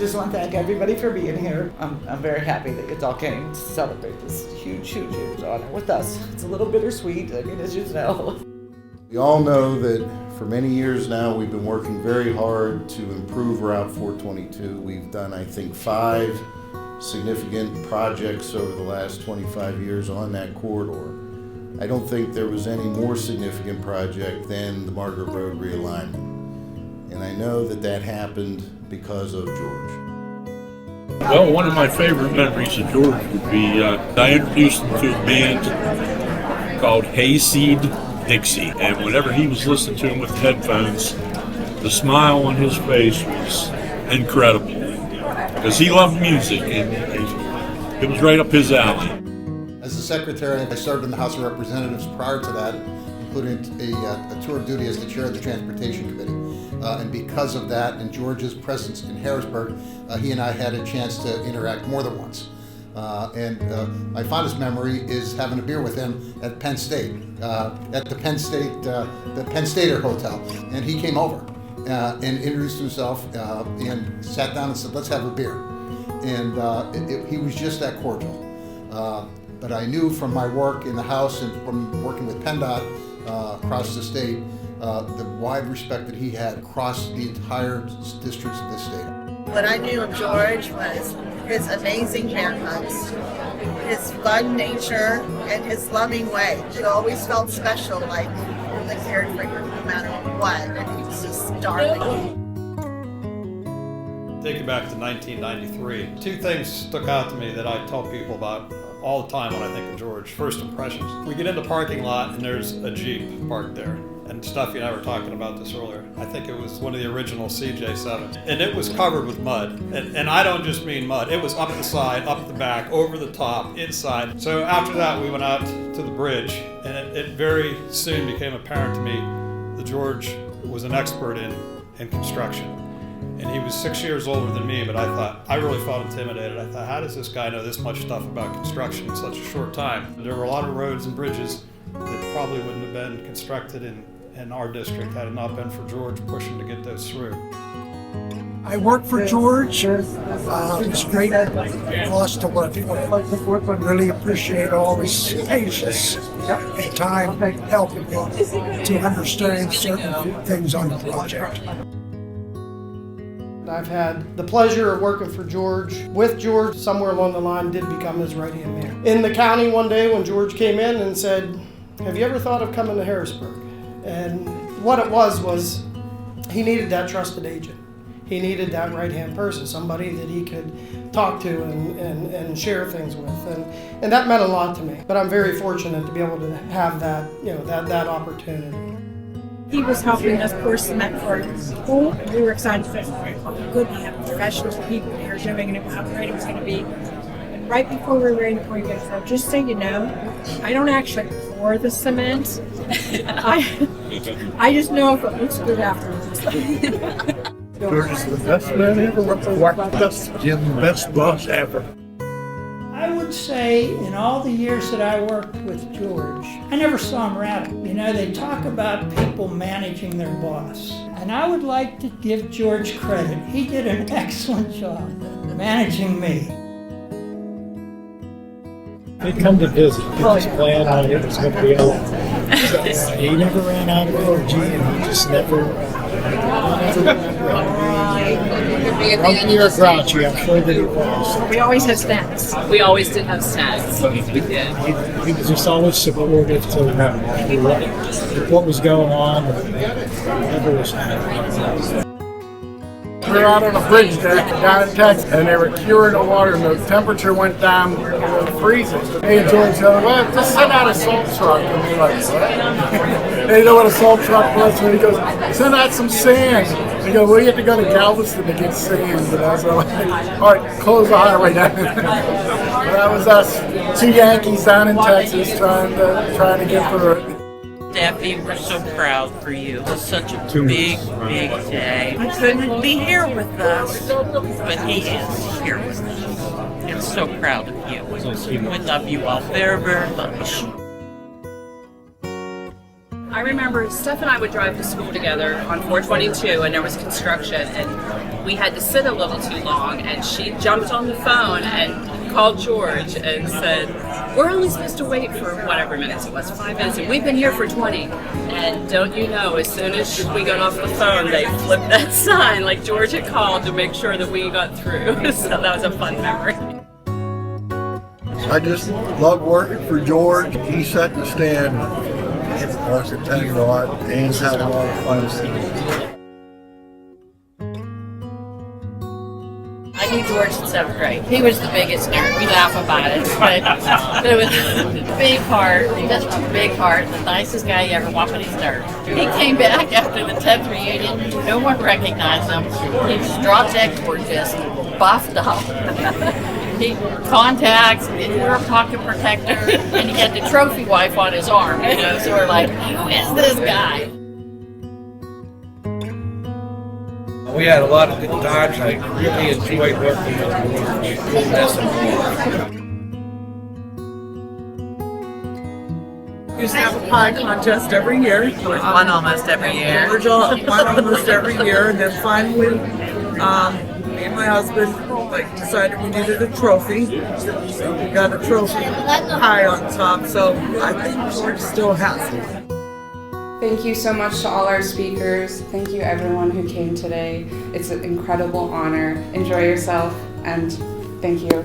just want to thank everybody for being here. I'm very happy that you all came to celebrate this huge honor with us. It's a little bittersweet, I mean, as you know. We all know that for many years now we've been working very hard to improve Route 422. We've done, I think, 5 significant projects over the last 25 years on that corridor. I don't think there was any more significant project than the Margaret Road realignment. And I know that that happened because of George. Well, one of my favorite memories of George would be I introduced him to a band called Hayseed Dixie. And whenever he was listening to him with headphones, the smile on his face was incredible. Because he loved music and it was right up his alley. As a secretary, I served in the House of Representatives prior to that, including a tour of duty as the chair of the Transportation Committee. And because of that and George's presence in Harrisburg, he and I had a chance to interact more than once. My fondest memory is having a beer with him at Penn State, at the Penn Stater Hotel. And he came over and introduced himself and sat down and said, "Let's have a beer." And he was just that cordial. But I knew from my work in the House and from working with PennDOT across the state, the wide respect that he had across the entire districts of the state. What I knew of George was his amazing haircuts, his fun nature, and his loving way. He always felt special, like he cared for you no matter what, and he was just darling. Take you back to 1993. 2 things stuck out to me that I tell people about all the time when I think of George. First impressions. We get into the parking lot and there's a Jeep parked there. And Stuffy and I were talking about this earlier. I think it was one of the original CJ7s. And it was covered with mud. And I don't just mean mud. It was up the side, up the back, over the top, inside. So after that, we went out to the bridge. And it very soon became apparent to me that George was an expert in construction. And he was 6 years older than me, but I really felt intimidated. I thought, how does this guy know this much stuff about construction in such a short time? There were a lot of roads and bridges that probably wouldn't have been constructed in our district had it not been for George pushing to get those through. I worked for George. It was great boss to work for. I really appreciate all his patience and time helping me to understand certain things on the project. I've had the pleasure of working for George. With George, somewhere along the line, did become his right-hand man. In the county one day when George came in and said, "Have you ever thought of coming to Harrisburg?" And what it was he needed that trusted agent. He needed that right-hand person, somebody that he could talk to and share things with. And that meant a lot to me. But I'm very fortunate to be able to have that, that opportunity. He was helping us pour cement for school. We were excited for how good we have professional people here doing it, how great it was going to be. And right before we were ready to pour you guys out, just so you know, I don't actually pour the cement. I just know if it looks good afterwards. George is the best man ever, the best boss ever. I would say in all the years that I worked with George, I never saw him rattle. They talk about people managing their boss. And I would like to give George credit. He did an excellent job managing me. He'd come to visit. He just planned on it was going to be over. He never ran out of energy, and he just never grumpy or grouchy. I'm sure that he was. We always had snacks. We always did have snacks. We did. He was just always supportive to what was going on. Never was happy. We were out on a bridge deck down in Texas, and they were curing the water, and the temperature went down freezing. Hey, and George said, "Well, just send out a salt truck." And we're like, "What?" They know what a salt truck was, and he goes, "Send out some sand." They go, "We have to go to Galveston to get sand." And I was like, "All right, close the highway down." That was us, 2 Yankees down in Texas trying to get through it. Steffi, we're so proud for you. It's such a big day. He couldn't be here with us, but he is here with us. And so proud of you. We love you all very, very much. I remember Steph and I would drive to school together on 422, and there was construction, and we had to sit a little too long, and she jumped on the phone and called George and said, we're only supposed to wait for whatever minutes it was, 5 minutes, and we've been here for 20. And don't you know, as soon as we got off the phone, they flipped that sign like George had called to make sure that we got through. So that was a fun memory. I just love working for George. He set the standard for us at Tagalog and had a lot of fun. I knew George in 7th grade. He was the biggest nerd. We laugh about it, but it was a big heart. Just a big heart. The nicest guy you ever walked on his nerd. He came back after the 10th reunion. No one recognized him. He was drop dead gorgeous, buffed up. He contacts, didn't wear a pocket protector, and he had the trophy wife on his arm. You know, so we're like, who is this guy? We had a lot of good times. I really enjoyed working with George. We used to have a pie contest every year. George won almost every year. George won almost every year, and then finally, me and my husband decided we needed a trophy. So we got a trophy pie on top. So I think George still has it. Thank you so much to all our speakers. Thank you everyone who came today. It's an incredible honor. Enjoy yourself and thank you.